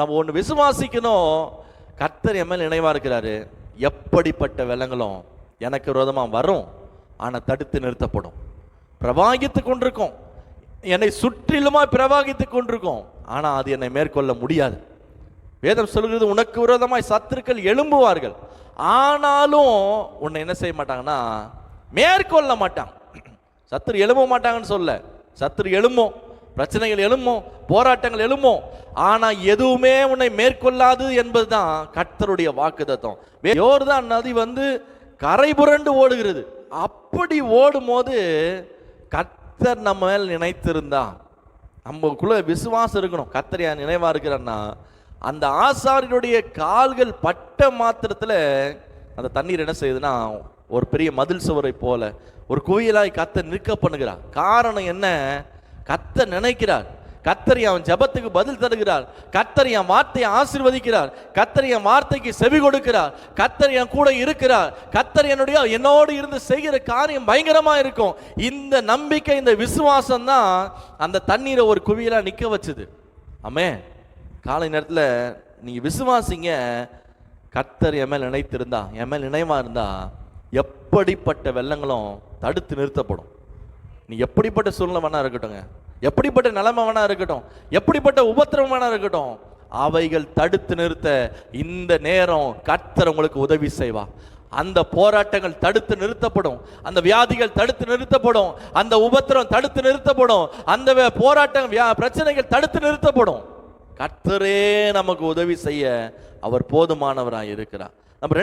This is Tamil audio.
நம்ம ஒன்று விசுவாசிக்கணும், கர்த்தர் என் மேல் நினைவா இருக்கிறாரு. எப்படிப்பட்ட வெள்ளங்களும் எனக்கு விரோதமாக வரும், ஆனால் தடுத்து நிறுத்தப்படும். பிரவாகித்து கொண்டிருக்கும், என்னை சுற்றிலுமா பிரவாகித்து கொண்டிருக்கும், ஆனால் அது என்னை மேற்கொள்ள முடியாது. வேதம் சொல்கிறது, உனக்கு விரோதமாய் சத்துருக்கள் எழும்புவார்கள், ஆனாலும் உன்னை என்ன செய்ய மாட்டாங்கன்னா மேற்கொள்ள மாட்டாங்க. சத்துரு எழும்ப மாட்டாங்கன்னு சொல்ல, சத்துரு எழும்பும், பிரச்சனைகள் எழும்பும், போராட்டங்கள் எழும்பும், ஆனா எதுவுமே உன்னை மேற்கொள்ளாது என்பதுதான் கர்த்தருடைய வாக்குத்தத்தம். யோர்தான் நதி கரை புரண்டு ஓடுகிறது. அப்படி ஓடும் போது கர்த்தர் நம்ம மேல் நினைத்திருந்தா, நமக்குள்ள விசுவாசம் இருக்கணும். கர்த்தர் என் நினைவா இருக்கிறன்னா, அந்த ஆசாரியனுடைய கால்கள் பட்ட மாத்திரத்தில் அந்த தண்ணீர் என்ன செய்யுதுன்னா ஒரு பெரிய மதில் சுவரை போல ஒரு குவியலாய் கர்த்தர் நிற்க பண்ணுகிறார். காரணம் என்ன? கர்த்தர் நினைக்கிறார், கர்த்தர் என் ஜெபத்துக்கு பதில் தருகிறார், கர்த்தர் என் வார்த்தையை ஆசீர்வதிக்கிறார், கர்த்தர் என் வார்த்தைக்கு செவி கொடுக்கிறார், கர்த்தர் என் கூட இருக்கிறார், கர்த்தர் என்னோடு இருந்து செய்கிற காரியம் பயங்கரமா இருக்கும். இந்த நம்பிக்கை, இந்த விசுவாசம் தான் அந்த தண்ணீரை ஒரு குவியலா நிற்க வச்சுது. ஆமே, காலை நேரத்தில் நீங்க விசுவாசிங்க, கர்த்தர் என் மேல் நினைத்திருந்தா, என் மேல் நினைவா இருந்தா எப்படிப்பட்ட வெள்ளங்களும் தடுத்து நிறுத்தப்படும். நீ எப்படிப்பட்ட சூழ்நிலை வேணா இருக்கட்டும், எப்படிப்பட்ட நிலைமை வேணா இருக்கட்டும், எப்படிப்பட்ட உபத்திரவம் வேணா இருக்கட்டும், அவைகள் தடுத்து நிறுத்த இந்த நேரம் கர்த்தர் உங்களுக்கு உதவி செய்வா. அந்த போராட்டங்கள் தடுத்து நிறுத்தப்படும், அந்த வியாதிகள் தடுத்து நிறுத்தப்படும், அந்த உபத்திரம் தடுத்து நிறுத்தப்படும், அந்த போராட்டம் பிரச்சனைகள் தடுத்து நிறுத்தப்படும். கர்த்தரே நமக்கு உதவி செய்ய அவர் போதுமானவராய் இருக்கிறார். நம்ம